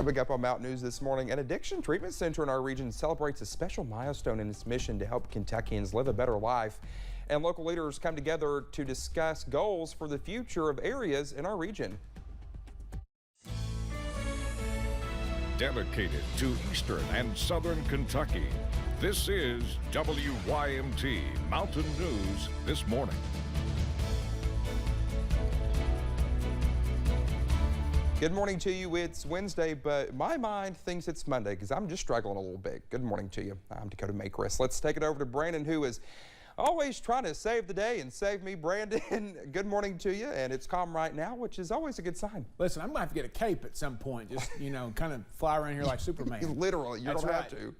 Coming up on Mountain News this morning, an addiction treatment center in our region celebrates a special milestone in its mission to help Kentuckians live a better life. And local leaders come together to discuss goals for the future of areas in our region. Dedicated to eastern and southern Kentucky, this is WYMT Mountain News this morning. Good morning to you. It's Wednesday, but my mind thinks it's Monday because I'm just struggling a little bit. Good morning to you. I'm Dakota Makeris. Let's take it over to Brandon, who is always trying to save the day and save me. Brandon, good morning to you. And it's calm right now, which is always a good sign. Listen, I'm going to have to get a cape at some point. Just, kind of fly around here like Superman. Literally, you don't have to.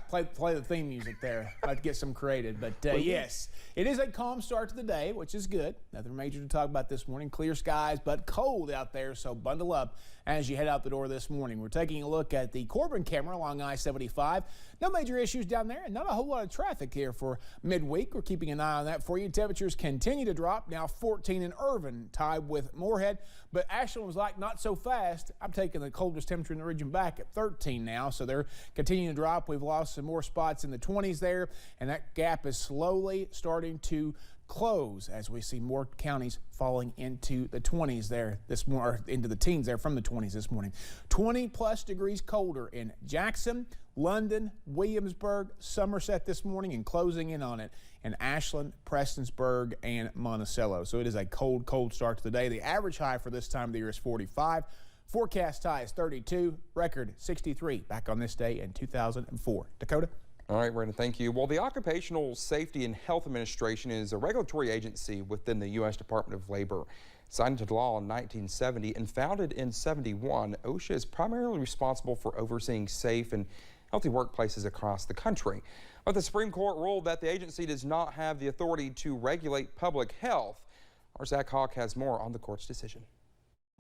play the theme music there. I have to get some created. But yes, it is a calm start to the day, which is good. Nothing major to talk about this morning. Clear skies, but cold out there, so bundle up as you head out the door this morning. We're taking a look at the Corbin camera along I-75. No major issues down there and not a whole lot of traffic here for midweek. We're keeping an eye on that for you. Temperatures continue to drop. Now 14 in Irvin, tied with Moorhead. But Ashland was like, not so fast. I'm taking the coldest temperature in the region back at 13 now. So they're continuing to drop. We've lost some more spots in the 20s there. And that gap is slowly starting to close as we see more counties falling into the 20s there this morning, into the teens there from the 20s this morning. 20 plus degrees colder in Jackson, London, Williamsburg, Somerset this morning, and closing in on it in Ashland, Prestonsburg, and Monticello. So it is a cold, cold start to the day. The average high for this time of the year is 45. Forecast high is 32. Record 63 back on this day in 2004. Dakota? All right, Brandon, thank you. Well, the Occupational Safety and Health Administration is a regulatory agency within the U.S. Department of Labor. Signed into law in 1970 and founded in 71, OSHA is primarily responsible for overseeing safe and healthy workplaces across the country. But the Supreme Court ruled that the agency does not have the authority to regulate public health. Our Zach Hawk has more on the court's decision.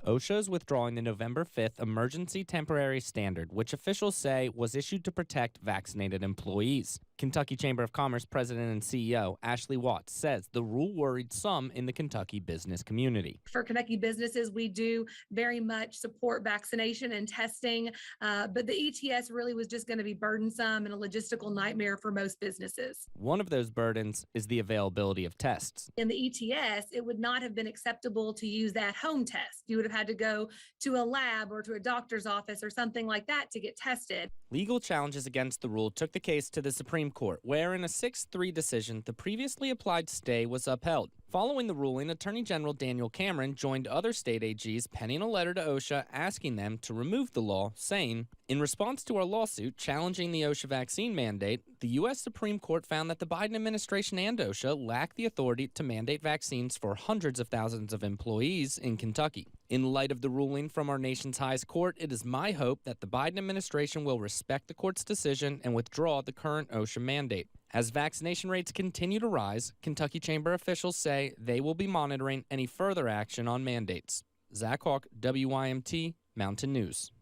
OSHA is withdrawing the November 5th emergency temporary standard, which officials say was issued to protect vaccinated employees. Kentucky Chamber of Commerce President and CEO Ashley Watts says the rule worried some in the Kentucky business community. For Kentucky businesses, we do very much support vaccination and testing, but the ETS really was just going to be burdensome and a logistical nightmare for most businesses. One of those burdens is the availability of tests. In the ETS, it would not have been acceptable to use that home test. You would have had to go to a lab or to a doctor's office or something like that to get tested. Legal challenges against the rule took the case to the Supreme Court, where in a 6-3 decision, the previously applied stay was upheld. Following the ruling, Attorney General Daniel Cameron joined other state AGs penning a letter to OSHA asking them to remove the law, saying, in response to our lawsuit challenging the OSHA vaccine mandate, the U.S. Supreme Court found that the Biden administration and OSHA lack the authority to mandate vaccines for hundreds of thousands of employees in Kentucky. In light of the ruling from our nation's highest court, it is my hope that the Biden administration will respect the court's decision and withdraw the current OSHA mandate. As vaccination rates continue to rise, Kentucky Chamber officials say they will be monitoring any further action on mandates. Zach Hawk, WYMT, Mountain News.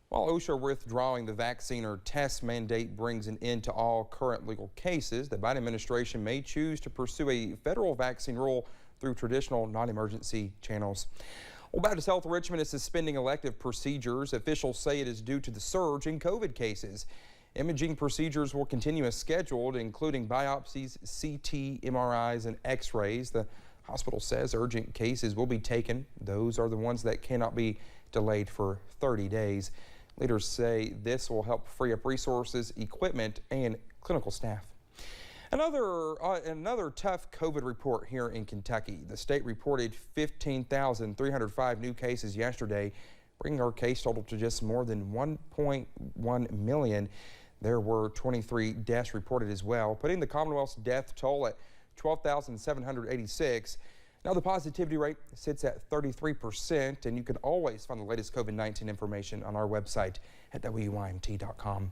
While OSHA withdrawing the vaccine or test mandate brings an end to all current legal cases, the Biden administration may choose to pursue a federal vaccine rule through traditional non-emergency channels. Well, Baptist Health Richmond is suspending elective procedures. Officials say it is due to the surge in COVID cases. Imaging procedures will continue as scheduled, including biopsies, CT, MRIs, and X-rays. The hospital says urgent cases will be taken. Those are the ones that cannot be delayed for 30 days. Leaders say this will help free up resources, equipment, and clinical staff. Another tough COVID report here in Kentucky. The state reported 15,305 new cases yesterday, bringing our case total to just more than 1.1 million. There were 23 deaths reported as well, putting the Commonwealth's death toll at 12,786. Now the positivity rate sits at 33%, and you can always find the latest COVID-19 information on our website at WYMT.com.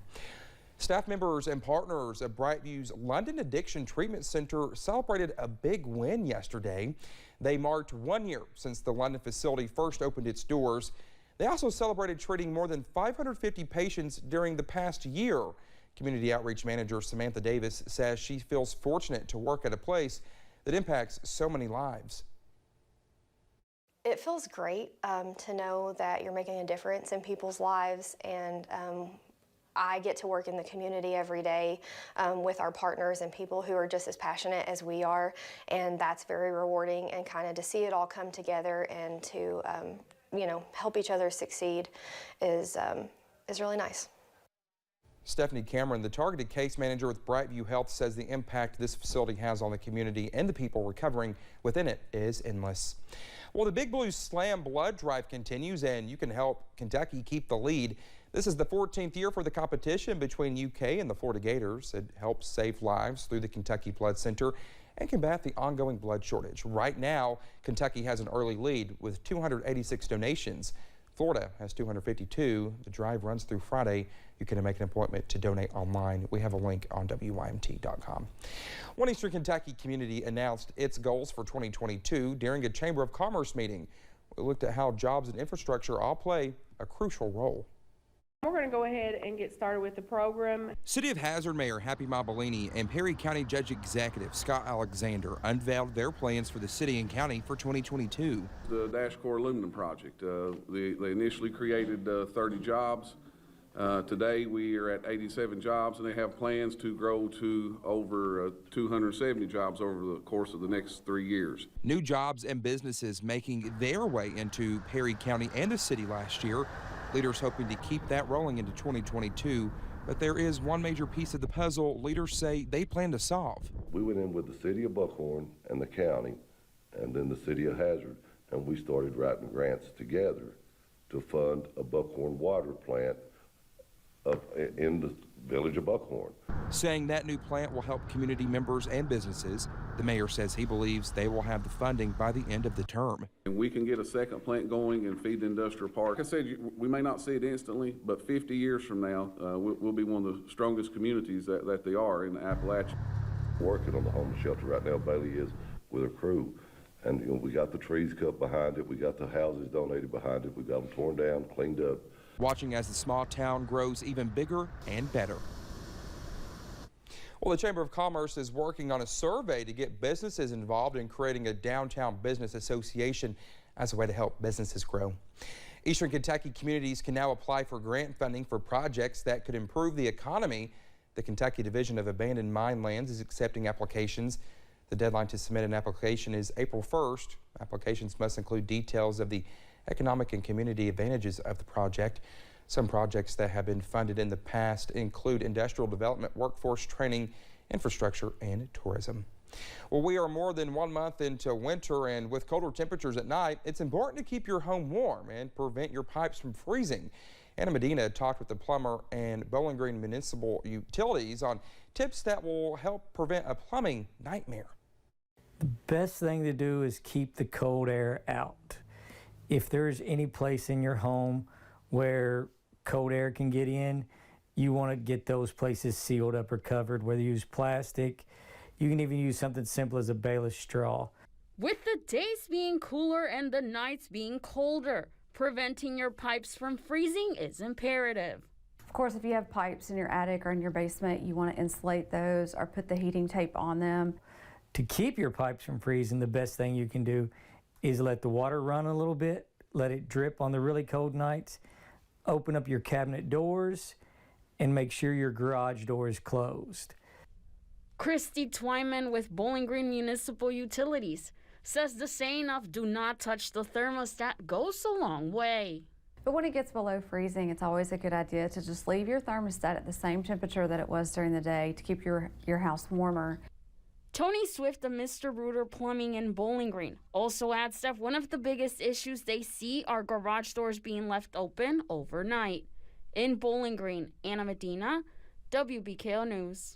Staff members and partners of Brightview's London Addiction Treatment Center celebrated a big win yesterday. They marked 1 year since the London facility first opened its doors. They also celebrated treating more than 550 patients during the past year. Community Outreach Manager Samantha Davis says she feels fortunate to work at a place that impacts so many lives. It feels great to know that you're making a difference in people's lives, and I get to work in the community every day with our partners and people who are just as passionate as we are, and that's very rewarding. And kind of to see it all come together and to help each other succeed is really nice. Stephanie Cameron, the targeted case manager with Brightview Health, says the impact this facility has on the community and the people recovering within it is endless. Well, the Big Blue Slam blood drive continues, and you can help Kentucky keep the lead. This is the 14th year for the competition between UK and the Florida Gators. It helps save lives through the Kentucky Blood Center and combat the ongoing blood shortage. Right now, Kentucky has an early lead with 286 donations. Florida has 252. The drive runs through Friday. You can make an appointment to donate online. We have a link on WYMT.com. One Eastern Kentucky community announced its goals for 2022 during a Chamber of Commerce meeting. We looked at how jobs and infrastructure all play a crucial role. We're going to go ahead and get started with the program. City of Hazard Mayor Happy Mabellini and Perry County Judge Executive Scott Alexander unveiled their plans for the city and county for 2022. The Dash Core Aluminum Project, they initially created 30 jobs. Today we are at 87 jobs, and they have plans to grow to over 270 jobs over the course of the next 3 years. New jobs and businesses making their way into Perry County and the city last year. Leaders hoping to keep that rolling into 2022, but there is one major piece of the puzzle leaders say they plan to solve. We went in with the city of Buckhorn and the county, and then the city of Hazard, and we started writing grants together to fund a Buckhorn water plant up in the village of Buckhorn. Saying that new plant will help community members and businesses. The mayor says he believes they will have the funding by the end of the term. And we can get a second plant going and feed the industrial park. Like I said, we may not see it instantly, but 50 years from now, we'll be one of the strongest communities that they are in Appalachia. Working on the homeless shelter right now, Bailey is with her crew. And we got the trees cut behind it, we got the houses donated behind it, we got them torn down, cleaned up. Watching as the small town grows even bigger and better. Well, the Chamber of Commerce is working on a survey to get businesses involved in creating a downtown business association as a way to help businesses grow. Eastern Kentucky communities can now apply for grant funding for projects that could improve the economy. The Kentucky Division of Abandoned Mine Lands is accepting applications. The deadline to submit an application is April 1st. Applications must include details of the economic and community advantages of the project. Some projects that have been funded in the past include industrial development, workforce training, infrastructure, and tourism. Well, we are more than 1 month into winter, and with colder temperatures at night, it's important to keep your home warm and prevent your pipes from freezing. Anna Medina talked with the plumber and Bowling Green Municipal Utilities on tips that will help prevent a plumbing nightmare. The best thing to do is keep the cold air out. If there's any place in your home where cold air can get in, you want to get those places sealed up or covered, whether you use plastic. You can even use something simple as a baleless straw. With the days being cooler and the nights being colder, preventing your pipes from freezing is imperative. Of course, if you have pipes in your attic or in your basement, you want to insulate those or put the heating tape on them. To keep your pipes from freezing, the best thing you can do is let the water run a little bit, let it drip on the really cold nights, open up your cabinet doors, and make sure your garage door is closed. Christy Twyman with Bowling Green Municipal Utilities says the saying of "do not touch the thermostat" goes a long way. But when it gets below freezing, it's always a good idea to just leave your thermostat at the same temperature that it was during the day to keep your house warmer. Tony Swift of Mr. Reuter Plumbing in Bowling Green also adds that one of the biggest issues they see are garage doors being left open overnight. In Bowling Green, Anna Medina, WBKO News.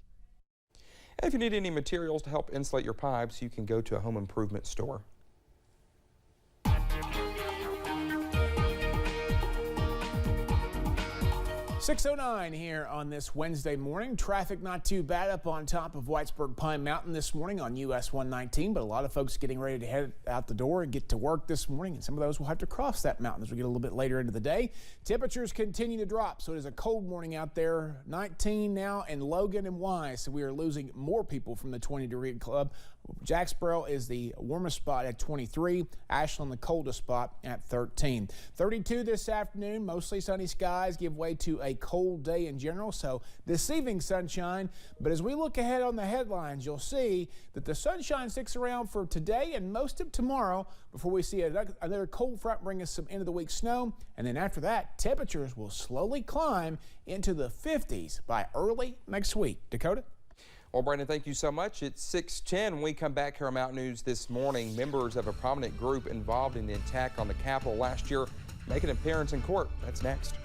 If you need any materials to help insulate your pipes, you can go to a home improvement store. 6:09 here on this Wednesday morning. Traffic not too bad up on top of Whitesburg Pine Mountain this morning on US 119, but a lot of folks getting ready to head out the door and get to work this morning, and some of those will have to cross that mountain as we get a little bit later into the day. Temperatures continue to drop, so it is a cold morning out there. 19 now in Logan and Wise, so we are losing more people from the 20-degree club. Jacksboro is the warmest spot at 23. Ashland the coldest spot at 13. 32 this afternoon. Mostly sunny skies give way to a cold day in general, so deceiving sunshine. But as we look ahead on the headlines, you'll see that the sunshine sticks around for today and most of tomorrow before we see another cold front bring us some end of the week snow. And then after that, temperatures will slowly climb into the 50s by early next week. Dakota? Well, Brandon, thank you so much. It's 6:10. When we come back here on Mountain News this morning, members of a prominent group involved in the attack on the Capitol last year make an appearance in court. That's next.